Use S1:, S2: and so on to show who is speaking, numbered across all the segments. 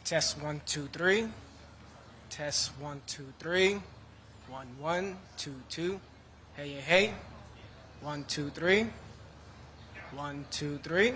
S1: Test 1 2 3. Test 1 2 3. 1 1 2 2. Hey hey hey. 1 2 3. 1 2 3.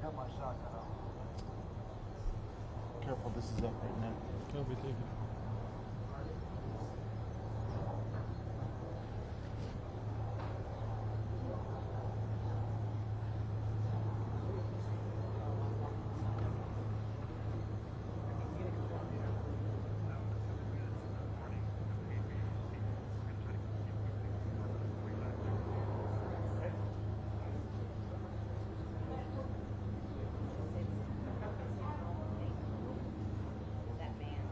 S2: got my shotgun out. Careful, this is up right now.
S3: Copy, take it.
S4: That man.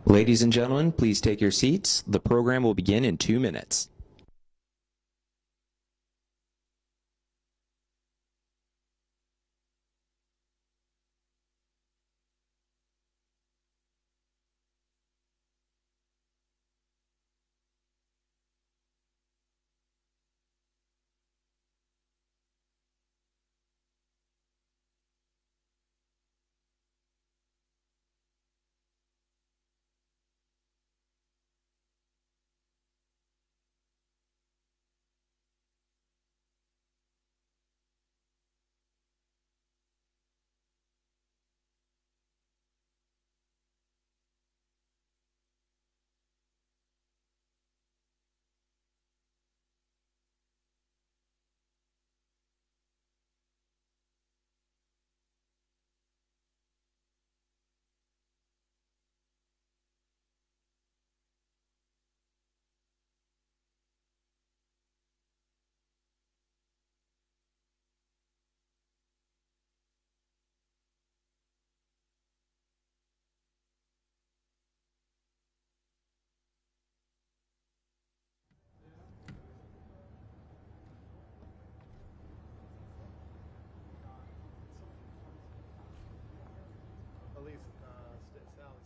S3: Ladies and gentlemen, please take your seats. The program will begin in 2 minutes.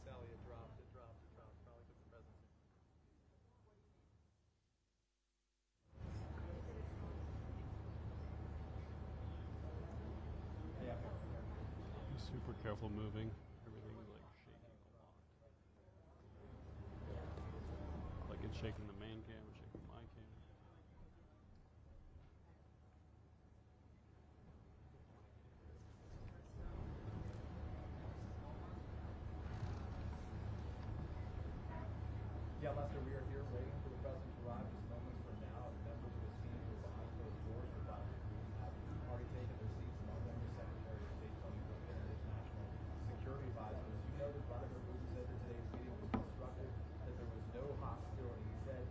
S4: Sally, it dropped. Probably because the president.
S2: Be super careful moving. Everything is like shaking a lot. Like it's shaking the man cam, shaking my cam.
S4: Yeah, Lester, we are here waiting for the president to arrive just moments from now. Members of his team who are behind closed doors for Vladimir Putin have already taken their seats. Among them is Secretary of State Tony Blinken and his national security advisor. As you know, that Vladimir Putin said that today's meeting was constructive, that there was no hostility. He said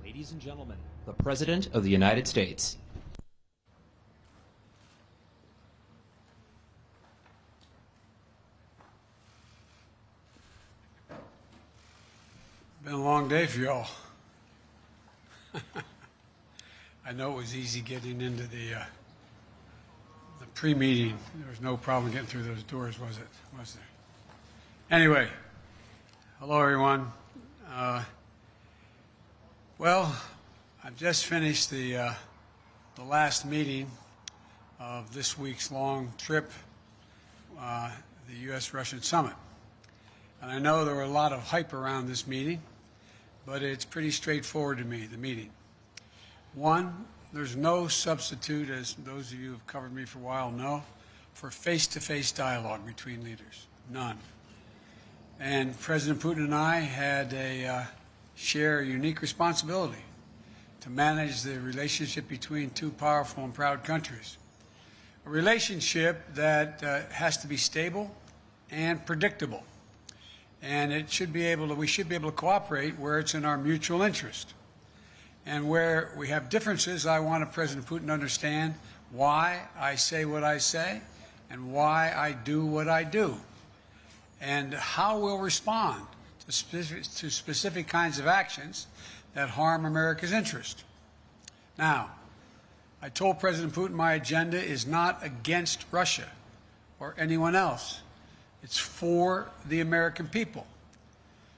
S3: Ladies and gentlemen, the President of the United States.
S5: Been a long day for y'all. I know it was easy getting into the pre-meeting. There was no problem getting through those doors, was it? Was there? Anyway, hello everyone. Well, I've just finished the last meeting of this week's long trip, the U.S.-Russian summit. And I know there were a lot of hype around this meeting, but it's pretty straightforward to me, the meeting. One, there's no substitute, as those of you who have covered me for a while know, for face-to-face dialogue between leaders. None. And President Putin and I had share a unique responsibility to manage the relationship between two powerful and proud countries. A relationship that has to be stable and predictable. And we should be able to cooperate where it's in our mutual interest. And where we have differences, I want President Putin to understand why I say what I say and why I do what I do, and how we'll respond to specific kinds of actions that harm America's interest. Now, I told President Putin my agenda is not against Russia or anyone else. It's for the American people.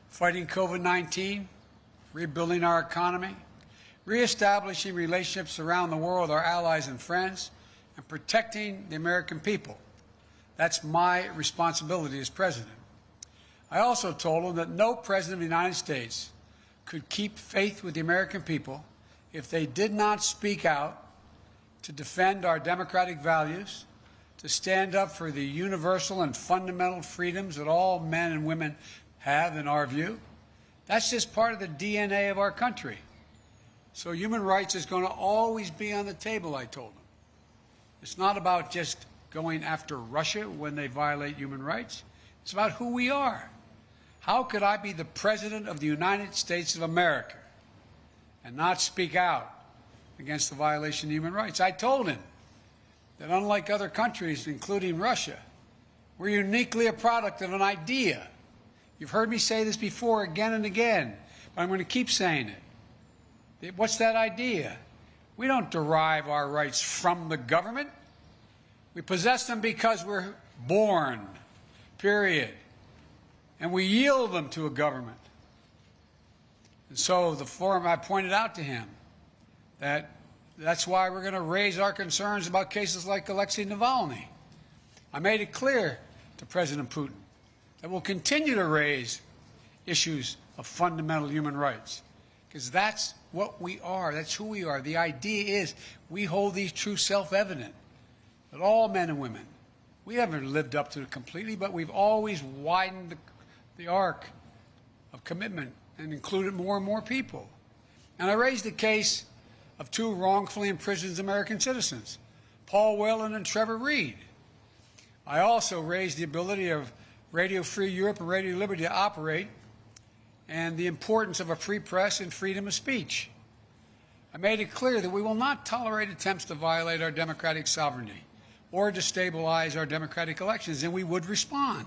S5: Fighting COVID-19, rebuilding our economy, reestablishing relationships around the world with our allies and friends, and protecting the American people. That's my responsibility as president. I also told him that no president of the United States could keep faith with the American people if they did not speak out to defend our democratic values, to stand up for the universal and fundamental freedoms that all men and women have, in our view. That's just part of the DNA of our country. So human rights is going to always be on the table, I told him. It's not about just going after Russia when they violate human rights. It's about who we are. How could I be the President of the United States of America and not speak out against the violation of human rights? I told him that unlike other countries, including Russia, we're uniquely a product of an idea. You've heard me say this before again and again, but I'm going to keep saying it. What's that idea? We don't derive our rights from the government. We possess them because we're born, period. And we yield them to a government. And so the forum, I pointed out to him that that's why we're going to raise our concerns about cases like Alexei Navalny. I made it clear to President Putin that we'll continue to raise issues of fundamental human rights, because that's what we are. That's who we are. The idea is we hold these truths self-evident, that all men and women, we haven't lived up to it completely, but we've always widened the arc of commitment and included more and more people. And I raised the case of two wrongfully imprisoned American citizens, Paul Whelan and Trevor Reed. I also raised the ability of Radio Free Europe and Radio Liberty to operate and the importance of a free press and freedom of speech. I made it clear that we will not tolerate attempts to violate our democratic sovereignty or destabilize our democratic elections, and we would respond.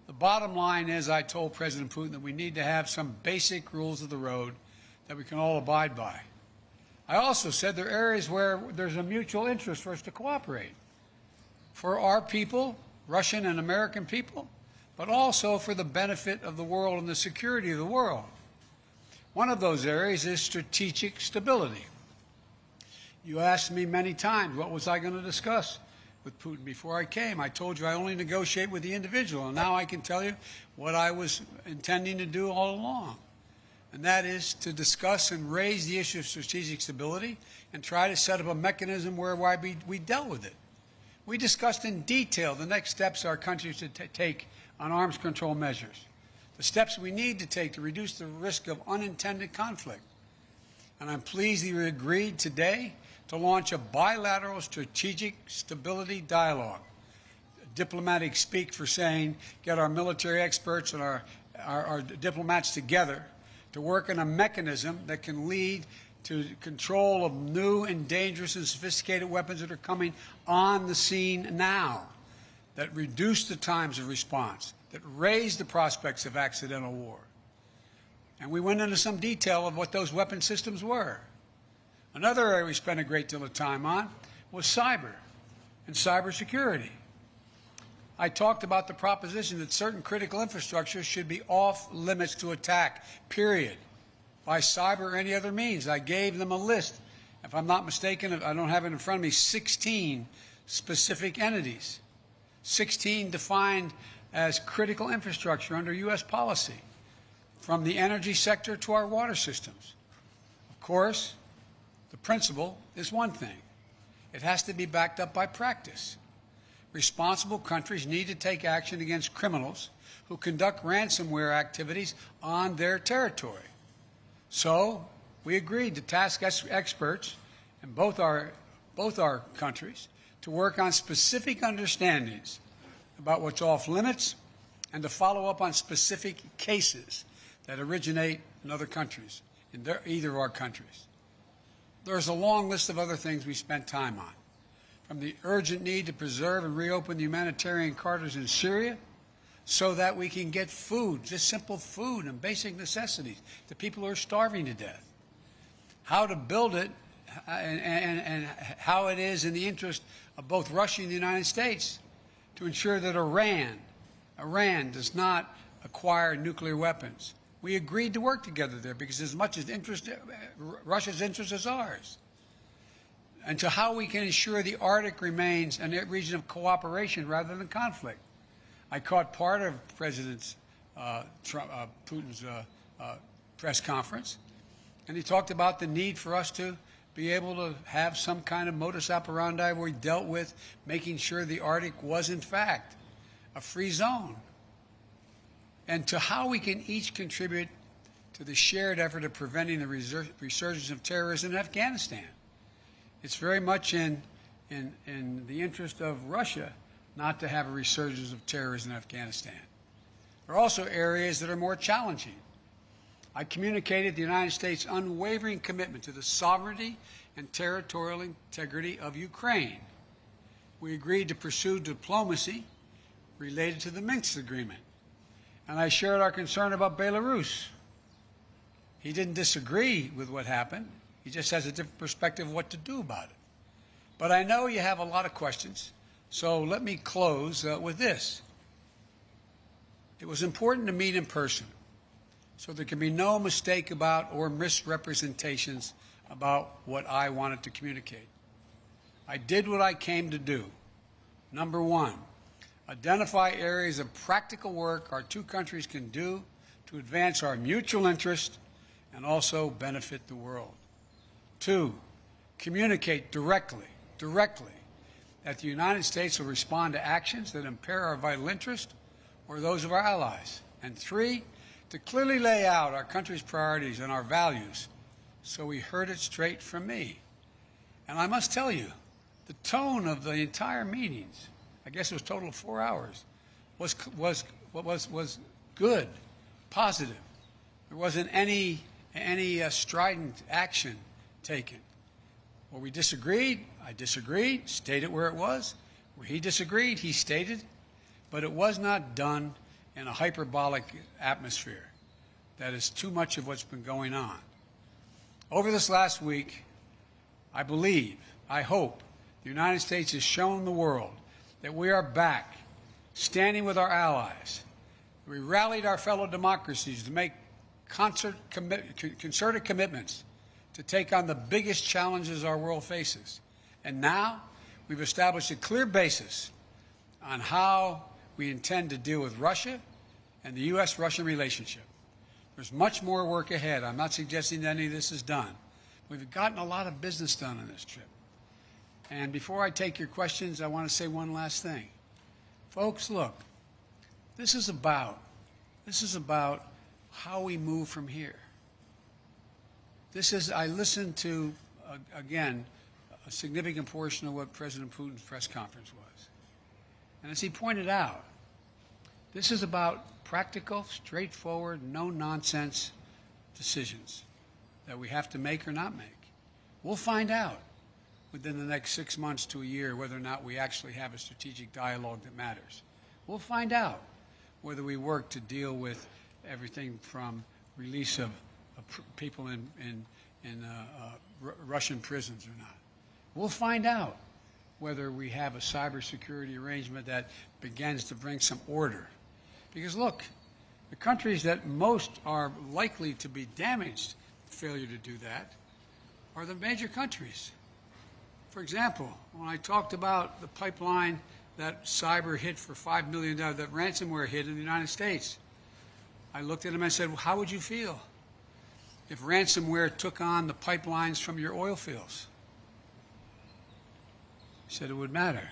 S5: The bottom line is, I told President Putin that we need to have some basic rules of the road that we can all abide by. I also said there are areas where there's a mutual interest for us to cooperate. For our people, Russian and American people, but also for the benefit of the world and the security of the world. One of those areas is strategic stability. You asked me many times, what was I going to discuss with Putin before I came? I told you I only negotiate with the individual, and now I can tell you what I was intending to do all along. And that is to discuss and raise the issue of strategic stability and try to set up a mechanism whereby we dealt with it. We discussed in detail the next steps our country should take on arms control measures, the steps we need to take to reduce the risk of unintended conflict. And I'm pleased that you agreed today to launch a bilateral strategic stability dialogue. Diplomatic speak for saying get our military experts and our diplomats together to work on a mechanism that can lead to control of new and dangerous and sophisticated weapons that are coming on the scene now, that reduce the times of response, that raise the prospects of accidental war. And we went into some detail of what those weapon systems were. Another area we spent a great deal of time on was cyber and cybersecurity. I talked about the proposition that certain critical infrastructure should be off limits to attack, period, by cyber or any other means. I gave them a list. If I'm not mistaken, I don't have it in front of me, 16 specific entities, 16 defined as critical infrastructure under U.S. policy, from the energy sector to our water systems. Of course, the principle is one thing. It has to be backed up by practice. Responsible countries need to take action against criminals who conduct ransomware activities on their territory. So we agreed to task experts in both our countries to work on specific understandings about what's off limits and to follow up on specific cases that originate in other countries, in either of our countries. There's a long list of other things we spent time on, from the urgent need to preserve and reopen the humanitarian corridors in Syria so that we can get food, just simple food and basic necessities, to people who are starving to death. How to build it and how it is in the interest of both Russia and the United States to ensure that Iran does not acquire nuclear weapons. We agreed to work together there because as much as Russia's interest is ours. And to how we can ensure the Arctic remains a region of cooperation rather than conflict. I caught part of President Putin's press conference, and he talked about the need for us to be able to have some kind of modus operandi where we dealt with making sure the Arctic was, in fact, a free zone. And to how we can each contribute to the shared effort of preventing the resurgence of terrorism in Afghanistan. It's very much in the interest of Russia not to have a resurgence of terrorism in Afghanistan. There are also areas that are more challenging. I communicated the United States' unwavering commitment to the sovereignty and territorial integrity of Ukraine. We agreed to pursue diplomacy related to the Minsk agreement. And I shared our concern about Belarus. He didn't disagree with what happened. He just has a different perspective of what to do about it. But I know you have a lot of questions, so let me close with this. It was important to meet in person, so there can be no mistake about or misrepresentations about what I wanted to communicate. I did what I came to do. Number one, identify areas of practical work our two countries can do to advance our mutual interest and also benefit the world. Two, communicate directly that the United States will respond to actions that impair our vital interest or those of our allies. And three, to clearly lay out our country's priorities and our values so we heard it straight from me. And I must tell you, the tone of the entire meetings, I guess it was a total of 4 hours, was good, positive. There wasn't any strident action taken. Where we disagreed, I disagreed, stated where it was. Where he disagreed, he stated. But it was not done in a hyperbolic atmosphere. That is too much of what's been going on. Over this last week, I believe, I hope, the United States has shown the world that we are back, standing with our allies. We rallied our fellow democracies to make concerted commitments to take on the biggest challenges our world faces. And now we've established a clear basis on how we intend to deal with Russia and the U.S.-Russia relationship. There's much more work ahead. I'm not suggesting that any of this is done. We've gotten a lot of business done on this trip. And before I take your questions, I want to say one last thing. Folks, look, this is about how we move from here. I listened to, again, a significant portion of what President Putin's press conference was. And as he pointed out, this is about practical, straightforward, no-nonsense decisions that we have to make or not make. We'll find out within the next 6 months to a year whether or not we actually have a strategic dialogue that matters. We'll find out whether we work to deal with everything from release of people in Russian prisons or not. We'll find out whether we have a cybersecurity arrangement that begins to bring some order. Because look, the countries that most are likely to be damaged, failure to do that, are the major countries. For example, when I talked about the pipeline that cyber hit for $5 million, that ransomware hit in the United States, I looked at him and I said, well, how would you feel if ransomware took on the pipelines from your oil fields? He said it would matter.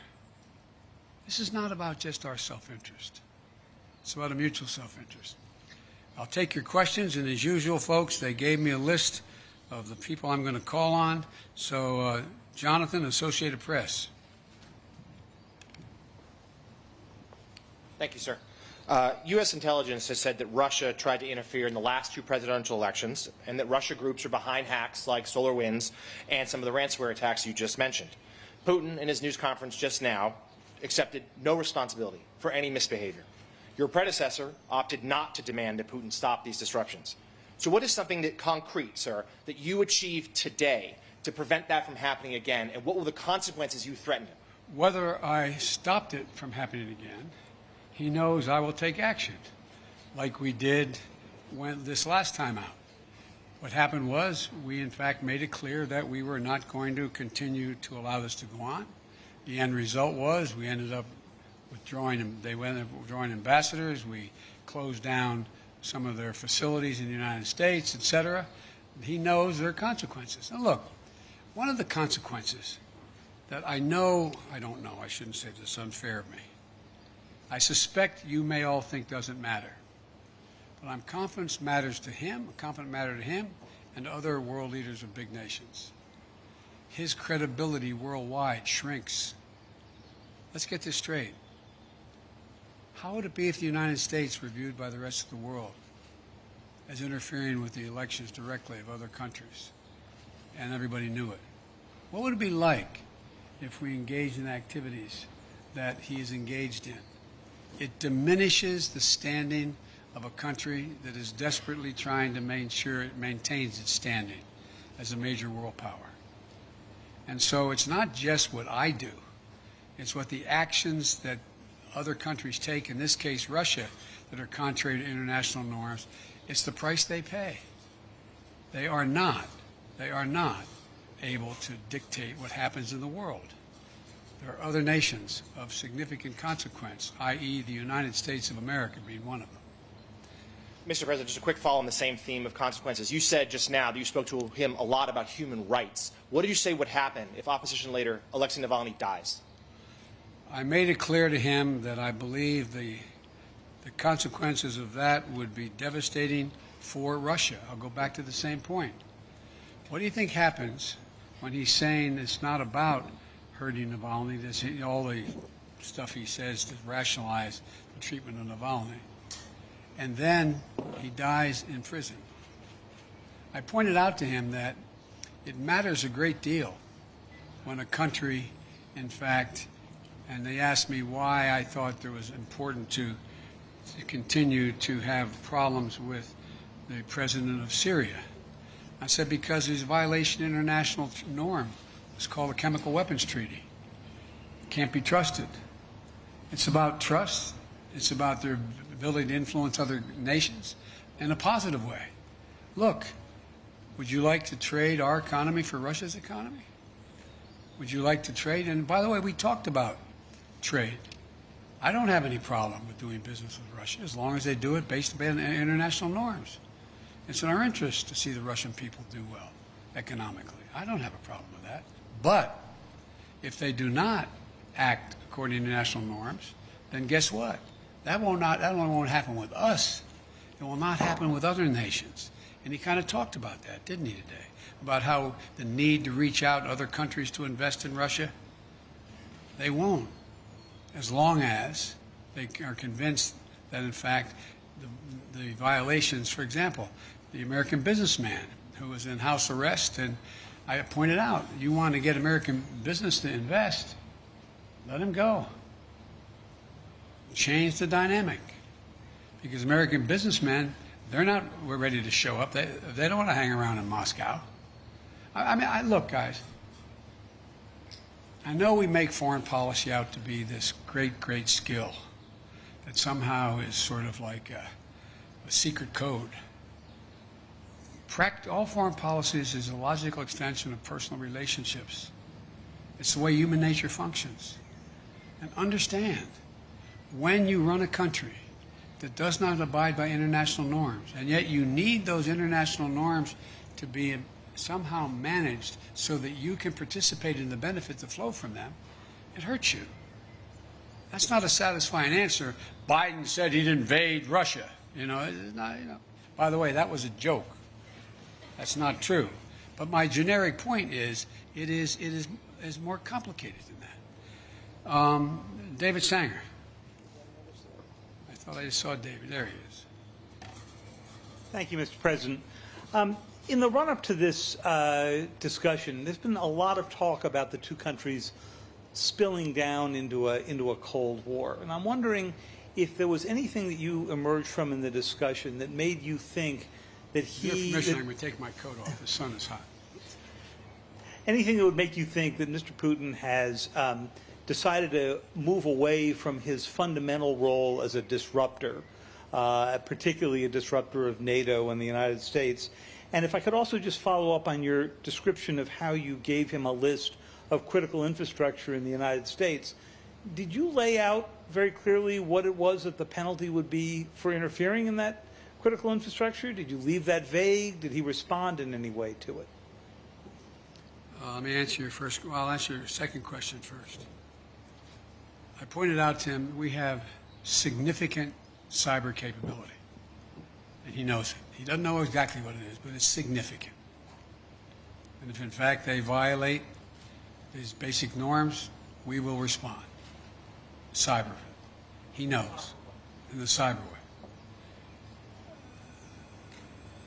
S5: This is not about just our self-interest. It's about a mutual self-interest. I'll take your questions, and as usual, folks, they gave me a list of the people I'm going to call on. So, Jonathan, Associated Press.
S6: Thank you, sir. U.S. intelligence has said that Russia tried to interfere in the last 2 presidential elections and that Russia groups are behind hacks like SolarWinds and some of the ransomware attacks you just mentioned. Putin, in his news conference just now, accepted no responsibility for any misbehavior. Your predecessor opted not to demand that Putin stop these disruptions. So what is something that concrete, sir, that you achieved today to prevent that from happening again, and what were the consequences you threatened him?
S5: Whether I stopped it from happening again, he knows I will take action, like we did when this last time out. What happened was we, in fact, made it clear that we were not going to continue to allow this to go on. The end result was we ended up withdrawing, they ended up withdrawing ambassadors. We closed down some of their facilities in the United States, et cetera. He knows there are consequences. Now, look, one of the consequences that I don't know, I shouldn't say this, unfair of me. I suspect you may all think doesn't matter. But I'm confident matters to him, I'm confident matter to him and other world leaders of big nations. His credibility worldwide shrinks. Let's get this straight. How would it be if the United States were viewed by the rest of the world as interfering with the elections directly of other countries and everybody knew it? What would it be like if we engaged in activities that he is engaged in? It diminishes the standing of a country that is desperately trying to make sure it maintains its standing as a major world power. And so it's not just what I do, it's what the actions that other countries take, in this case Russia, that are contrary to international norms. It's the price they pay. They are not able to dictate what happens in the world. There are other nations of significant consequence, i.e. the United States of America being one of them.
S6: Mr. President, just a quick follow on the same theme of consequences. You said just now that you spoke to him a lot about human rights. What did you say would happen if opposition leader Alexei Navalny dies?
S5: I made it clear to him that I believe the consequences of that would be devastating for Russia. I'll go back to the same point. What do you think happens when he's saying it's not about hurting Navalny, all the stuff he says to rationalize the treatment of Navalny, and then he dies in prison? I pointed out to him that it matters a great deal when a country, in fact, and they asked me why I thought it was important to continue to have problems with the president of Syria. I said because there's a violation of international norm. It's called the Chemical Weapons Treaty. It can't be trusted. It's about trust. It's about their ability to influence other nations in a positive way. Look, would you like to trade our economy for Russia's economy? Would you like to trade? And by the way, we talked about trade. I don't have any problem with doing business with Russia as long as they do it based on international norms. It's in our interest to see the Russian people do well economically. I don't have a problem with that. But if they do not act according to international norms, then guess what? That only won't happen with us. It will not happen with other nations. And he kind of talked about that, didn't he, today? About how the need to reach out to other countries to invest in Russia. They won't, as long as they are convinced that, in fact, the violations, for example, the American businessman who was in house arrest, and I pointed out, you want to get American business to invest, let him go. Change the dynamic. Because American businessmen, we're ready to show up. They don't want to hang around in Moscow. Look, guys, I know we make foreign policy out to be this great, great skill that somehow is sort of like a secret code. All foreign policies is a logical extension of personal relationships. It's the way human nature functions. And understand, when you run a country that does not abide by international norms, and yet you need those international norms to be somehow managed so that you can participate in the benefits that flow from them, it hurts you. That's not a satisfying answer. Biden said he'd invade Russia. It's not, By the way, that was a joke. That's not true. But my generic point is, it is more complicated than that. David Sanger. I thought I just saw David. There he is.
S7: Thank you, Mr. President. In the run-up to this discussion, there's been a lot of talk about the two countries spilling down into a Cold War. And I'm wondering if there was anything that you emerged from in the discussion that made you think that
S5: With your permission, I'm going to take my coat off. The sun is hot.
S7: Anything that would make you think that Mr. Putin has decided to move away from his fundamental role as a disruptor, particularly a disruptor of NATO and the United States. And if I could also just follow up on your description of how you gave him a list of critical infrastructure in the United States, did you lay out very clearly what it was that the penalty would be for interfering in that critical infrastructure? Did you leave that vague? Did he respond in any way to it?
S5: Let me answer your first. Well, I'll answer your second question first. I pointed out to him we have significant cyber capability, and he knows it. He doesn't know exactly what it is, but it's significant. And if in fact they violate these basic norms, we will respond. Cyber. He knows in the cyber way.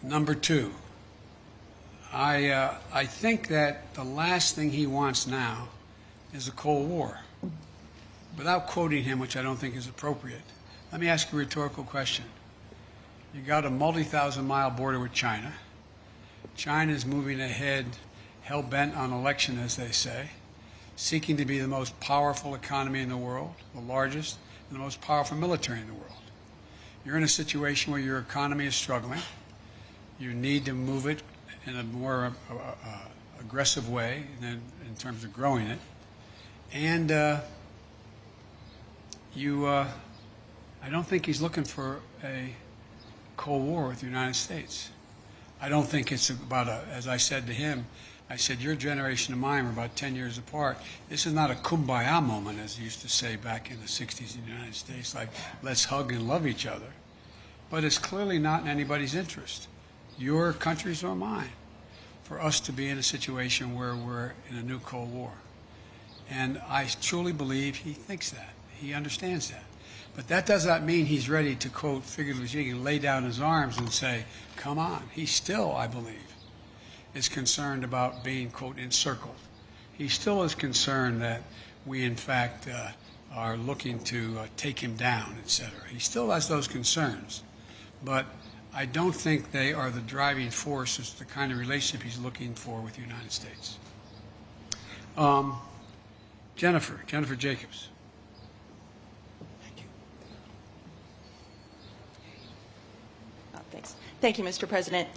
S5: Number two, I think that the last thing he wants now is a Cold War. Without quoting him, which I don't think is appropriate, let me ask you a rhetorical question. You got a multi-thousand-mile border with China. China is moving ahead, hell-bent on election, as they say, seeking to be the most powerful economy in the world, the largest, and the most powerful military in the world. You're in a situation where your economy is struggling. You need to move it in a more aggressive way than in terms of growing it. And I don't think he's looking for a Cold War with the United States. I don't think it's about as I said to him, I said, your generation and mine are about 10 years apart. This is not a kumbaya moment, as they used to say back in the 60s in the United States, like, let's hug and love each other. But it's clearly not in anybody's interest, your country's or mine, for us to be in a situation where we're in a new Cold War. And I truly believe he thinks that. He understands that. But that does not mean he's ready to, quote, figuratively speaking, lay down his arms and say, come on. He still, I believe, is concerned about being, quote, encircled. He still is concerned that we, in fact, are looking to take him down, etc. He still has those concerns. But I don't think they are the driving force as to the kind of relationship he's looking for with the United States. Jennifer Jacobs.
S8: Thanks. Thank you, Mr. President.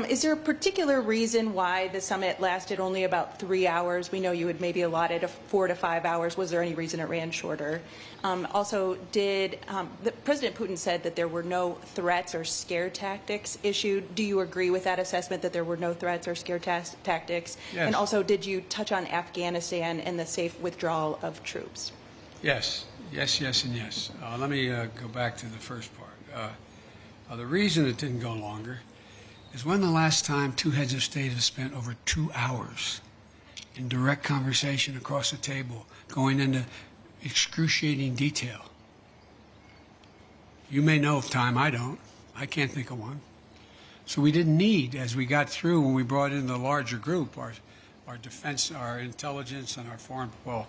S8: Is there a particular reason why the summit lasted only about 3 hours? We know you had maybe allotted 4 to 5 hours. Was there any reason it ran shorter? Also, President Putin said that there were no threats or scare tactics issued. Do you agree with that assessment, that there were no threats or scare tactics?
S5: Yes.
S8: And also, did you touch on Afghanistan and the safe withdrawal of troops?
S5: Yes, and yes. Let me go back to the first part. The reason it didn't go longer is when the last time two heads of state have spent over 2 hours in direct conversation across the table, going into excruciating detail. You may know of time, I don't. I can't think of one. So we didn't need, as we got through when we brought in the larger group, our defense, our intelligence, and our foreign, well,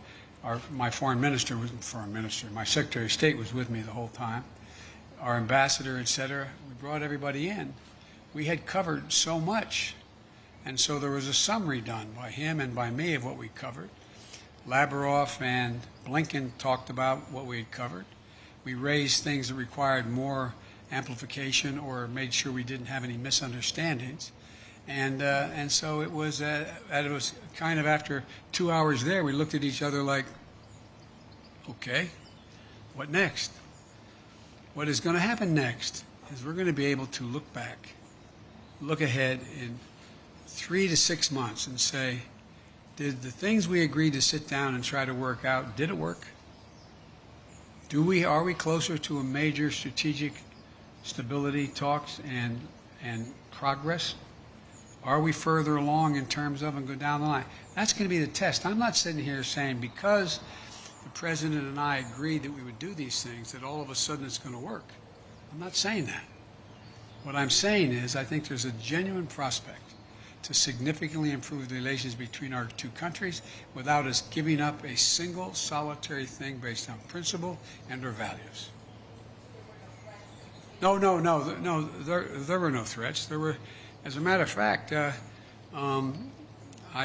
S5: my foreign minister wasn't foreign minister, my Secretary of State was with me the whole time, our ambassador, et cetera. We brought everybody in. We had covered so much. And so there was a summary done by him and by me of what we covered. Lavrov and Blinken talked about what we had covered. We raised things that required more amplification or made sure we didn't have any misunderstandings. And so it was kind of after 2 hours there, we looked at each other like, okay, what next? What is going to happen next is we're going to be able to look back, look ahead in 3 to 6 months and say, did the things we agreed to sit down and try to work out, did it work? Are we closer to a major strategic stability talks and progress? Are we further along in terms of and go down the line? That's going to be the test. I'm not sitting here saying because the President and I agreed that we would do these things that all of a sudden it's going to work. I'm not saying that. What I'm saying is I think there's a genuine prospect to significantly improve the relations between our two countries without us giving up a single solitary thing based on principle and our values. No, there were no threats. There were, as a matter of fact, I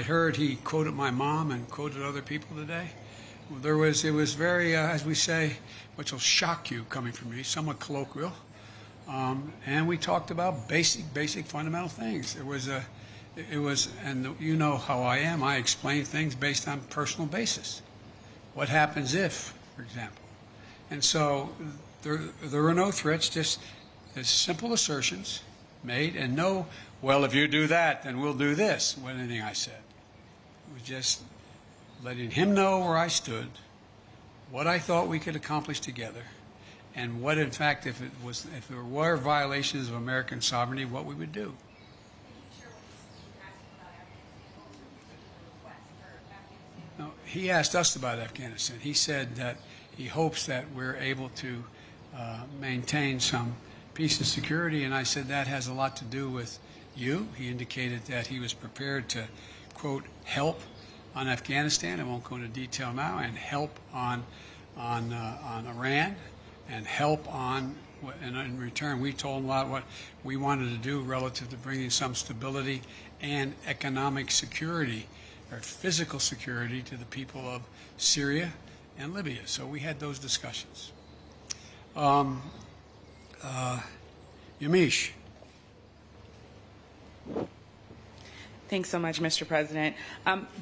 S5: heard he quoted my mom and quoted other people today. It was very, as we say, which will shock you coming from me, somewhat colloquial. And we talked about basic fundamental things. And you know how I am. I explain things based on personal basis. What happens if, for example. And so there were no threats, just simple assertions made, and no, well, if you do that, then we'll do this, wasn't anything I said. It was just letting him know where I stood, what I thought we could accomplish together, and what, in fact, if there were violations of American sovereignty, what we would do. No, he asked us about Afghanistan. He said that he hopes that we're able to maintain some peace and security, and I said that has a lot to do with you. He indicated that he was prepared to, quote, help on Afghanistan. I won't go into detail now, and help on Iran, and help on, and in return, we told him a lot what we wanted to do relative to bringing some stability and economic security, or physical security, to the people of Syria and Libya. So we had those discussions. Yamish.
S9: Thanks so much, Mr. President.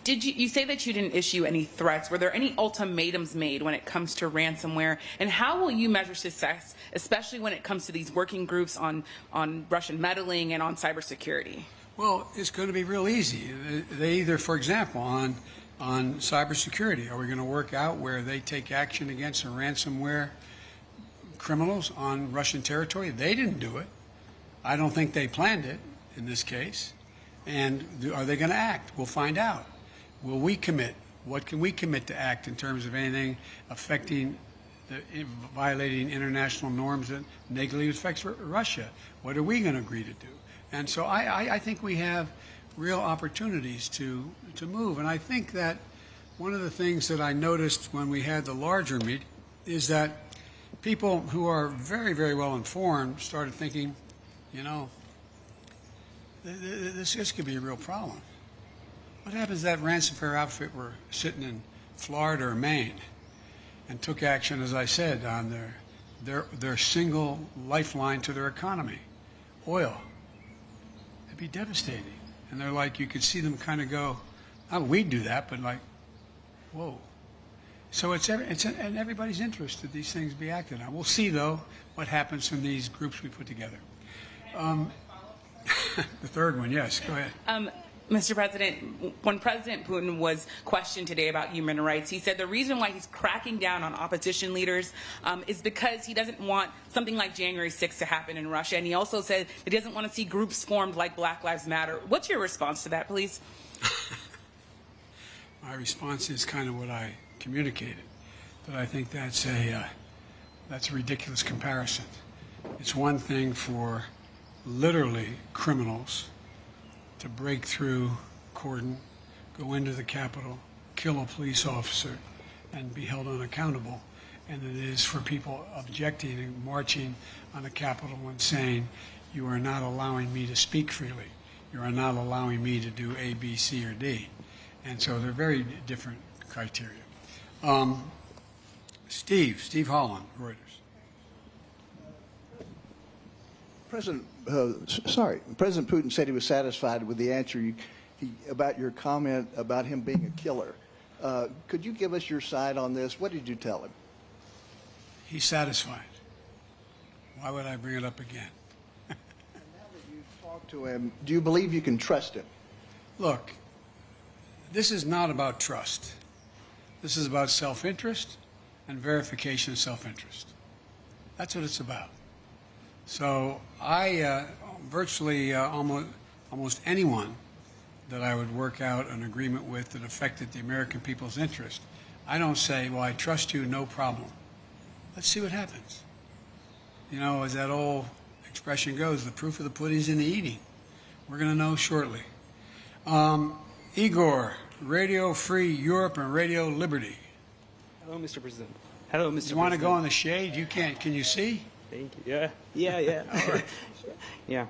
S9: You say that you didn't issue any threats? Were there any ultimatums made when it comes to ransomware? And how will you measure success, especially when it comes to these working groups on Russian meddling and on cybersecurity?
S5: Well, it's going to be real easy. They either, for example, on cybersecurity, are we going to work out where they take action against the ransomware criminals on Russian territory? They didn't do it. I don't think they planned it in this case. And are they going to act? We'll find out. Will we commit? What can we commit to act in terms of anything affecting, violating international norms that negatively affects Russia? What are we going to agree to do? And so I think we have real opportunities to move. And I think that one of the things that I noticed when we had the larger meeting is that people who are very, very well informed started thinking, you know, this could be a real problem. What happens if that ransomware outfit were sitting in Florida or Maine and took action, as I said, on their single lifeline to their economy, oil? It'd be devastating. And they're like, you could see them kind of go, oh, we'd do that, but like, whoa. So it's in everybody's interest that these things be acted on. We'll see, though, what happens from these groups we put together. The third one, yes, go ahead.
S9: Mr. President, when President Putin was questioned today about human rights, he said the reason why he's cracking down on opposition leaders is because he doesn't want something like January 6th to happen in Russia. And he also said that he doesn't want to see groups formed like Black Lives Matter. What's your response to that, please?
S5: My response is kind of what I communicated, that I think that's a ridiculous comparison. It's one thing for literally criminals to break through cordon, go into the Capitol, kill a police officer, and be held unaccountable, and it is for people objecting and marching on the Capitol and saying, you are not allowing me to speak freely. You are not allowing me to do A, B, C, or D. And so they're very different criteria. Steve Holland, Reuters.
S10: President Putin said he was satisfied with the answer about your comment about him being a killer. Could you give us your side on this? What did you tell him?
S5: He's satisfied. Why would I bring it up again?
S10: And now that you've talked to him, do you believe you can trust him?
S5: Look, this is not about trust. This is about self-interest and verification of self-interest. That's what it's about. So I virtually almost anyone that I would work out an agreement with that affected the American people's interest, I don't say, well, I trust you, no problem. Let's see what happens. You know, as that old expression goes, the proof of the pudding's in the eating. We're going to know shortly. Igor, Radio Free Europe and Radio Liberty.
S11: Hello, Mr. President. Hello, Mr. President.
S5: You want to go in the shade? You can't. Can you see?
S11: Thank you. Yeah. All right. Yeah.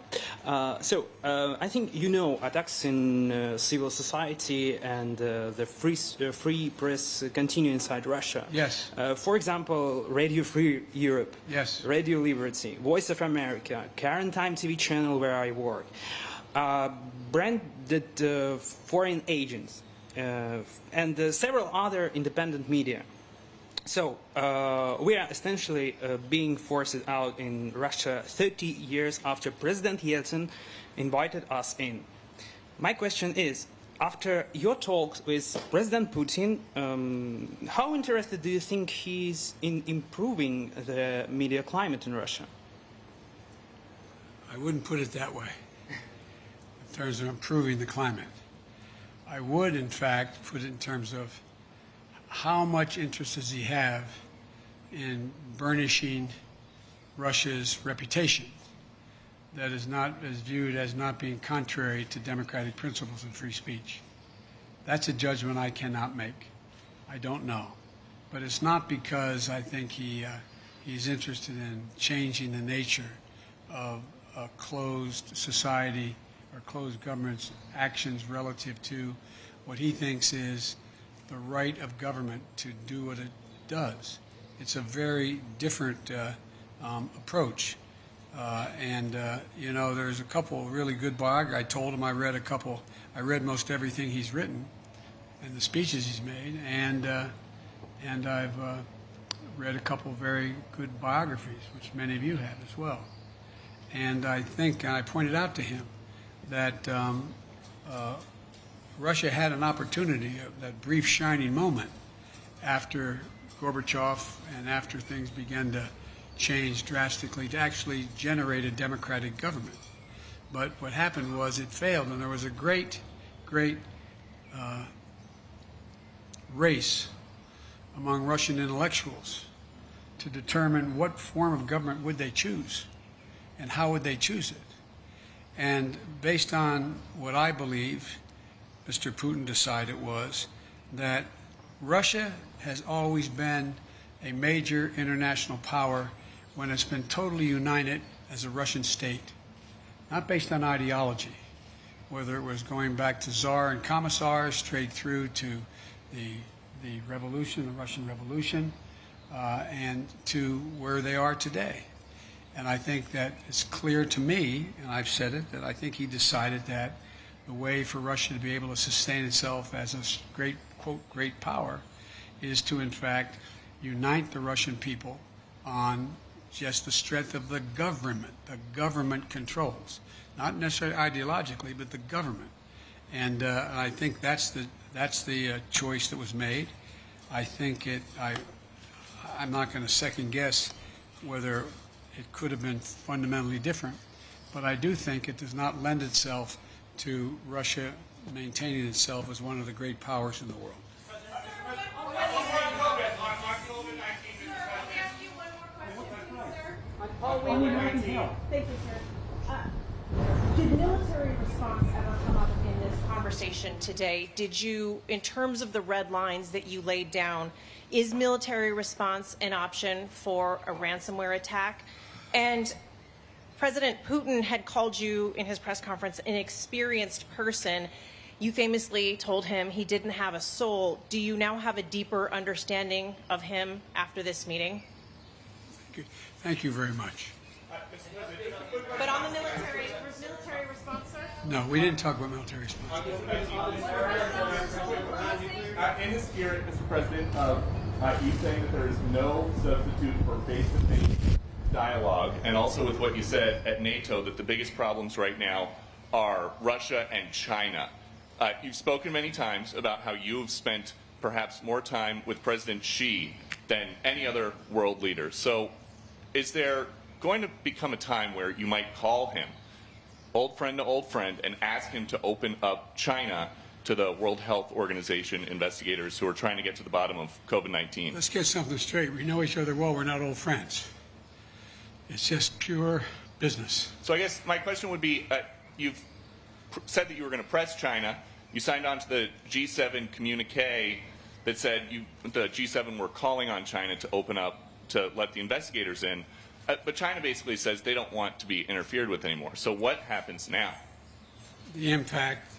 S11: So I think you know attacks in civil society and the free press continue inside Russia.
S5: Yes.
S11: For example, Radio Free Europe.
S5: Yes.
S11: Radio Liberty, Voice of America, Current Time TV channel where I work, branded foreign agents, and several other independent media. So we are essentially being forced out in Russia 30 years after President Yeltsin invited us in. My question is, after your talks with President Putin, how interested do you think he is in improving the media climate in Russia?
S5: I wouldn't put it that way, in terms of improving the climate. I would, in fact, put it in terms of how much interest does he have in burnishing Russia's reputation that is viewed as not being contrary to democratic principles and free speech. That's a judgment I cannot make. I don't know. But it's not because I think he's interested in changing the nature of a closed society or closed government's actions relative to what he thinks is the right of government to do what it does. It's a very different approach. You know, there's a couple of really good biographies. I told him I read most everything he's written and the speeches he's made, and I've read a couple of very good biographies, which many of you have as well. And I think, and I pointed out to him that Russia had an opportunity, that brief shining moment after Gorbachev and after things began to change drastically, to actually generate a democratic government. But what happened was it failed, and there was a great race among Russian intellectuals to determine what form of government would they choose and how would they choose it. And based on what I believe Mr. Putin decided was that Russia has always been a major international power when it's been totally united as a Russian state, not based on ideology, whether it was going back to Tsar and commissars straight through to the revolution, the Russian Revolution, and to where they are today. And I think that it's clear to me, and I've said it, that I think he decided that the way for Russia to be able to sustain itself as a great, quote, great power is to, in fact, unite the Russian people on just the strength of the government. The government controls, not necessarily ideologically, but the government. And I think that's the choice that was made. I think I'm not going to second guess whether it could have been fundamentally different, but I do think it does not lend itself to Russia maintaining itself as one of the great powers in the world.
S12: Thank you, sir. Did military response ever come up in this conversation today? Did you, in terms of the red lines that you laid down, is military response an option for a ransomware attack? And President Putin had called you in his press conference an experienced person. You famously told him he didn't have a soul. Do you now have a deeper understanding of him after this meeting?
S5: Thank you very much.
S12: But on the military response, sir?
S5: No, we didn't talk about military response.
S13: In the spirit, Mr. President, of you saying that there is no substitute for face-to-face dialogue, and also with what you said at NATO, that the biggest problems right now are Russia and China. You've spoken many times about how you have spent perhaps more time with President Xi than any other world leader. So is there going to become a time where you might call him, old friend to old friend, and ask him to open up China to the World Health Organization investigators who are trying to get to the bottom of COVID-19?
S5: Let's get something straight. We know each other well. We're not old friends. It's just pure business.
S13: So I guess my question would be, you've said that you were going to press China. You signed on to the G7 communique that said the G7 were calling on China to open up, to let the investigators in. But China basically says they don't want to be interfered with anymore. So what happens now?
S5: The impact,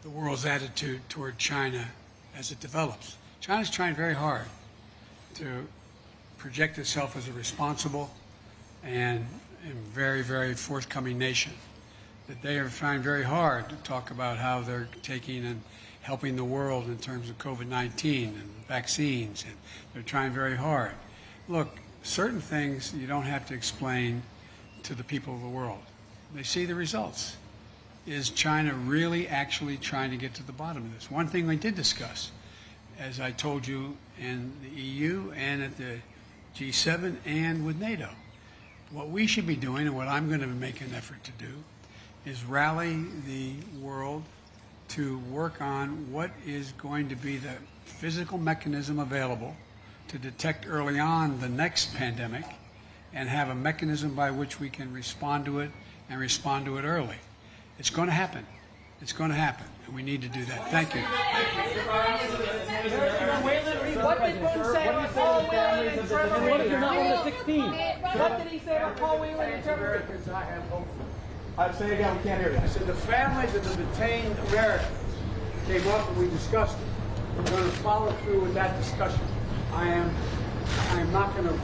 S5: the world's attitude toward China as it develops. China's trying very hard to project itself as a responsible and very, very forthcoming nation. That they are trying very hard to talk about how they're taking and helping the world in terms of COVID-19 and vaccines, and they're trying very hard. Look, certain things you don't have to explain to the people of the world. They see the results. Is China really actually trying to get to the bottom of this? One thing we did discuss, as I told you, in the EU and at the G7 and with NATO, what we should be doing, and what I'm going to make an effort to do, is rally the world to work on what is going to be the physical mechanism available to detect early on the next pandemic and have a mechanism by which we can respond to it and respond to it early. It's going to happen. It's going to happen, and we need to do that. Thank you.
S4: What did Putin say about Paul Whelan and Trevor Reed? What did he say about Paul Whelan and Trevor Reed? I have hope. Say again, we can't hear you. I said the families of the detained Americans came up and we discussed it. We're going to follow through with that discussion. I am not going to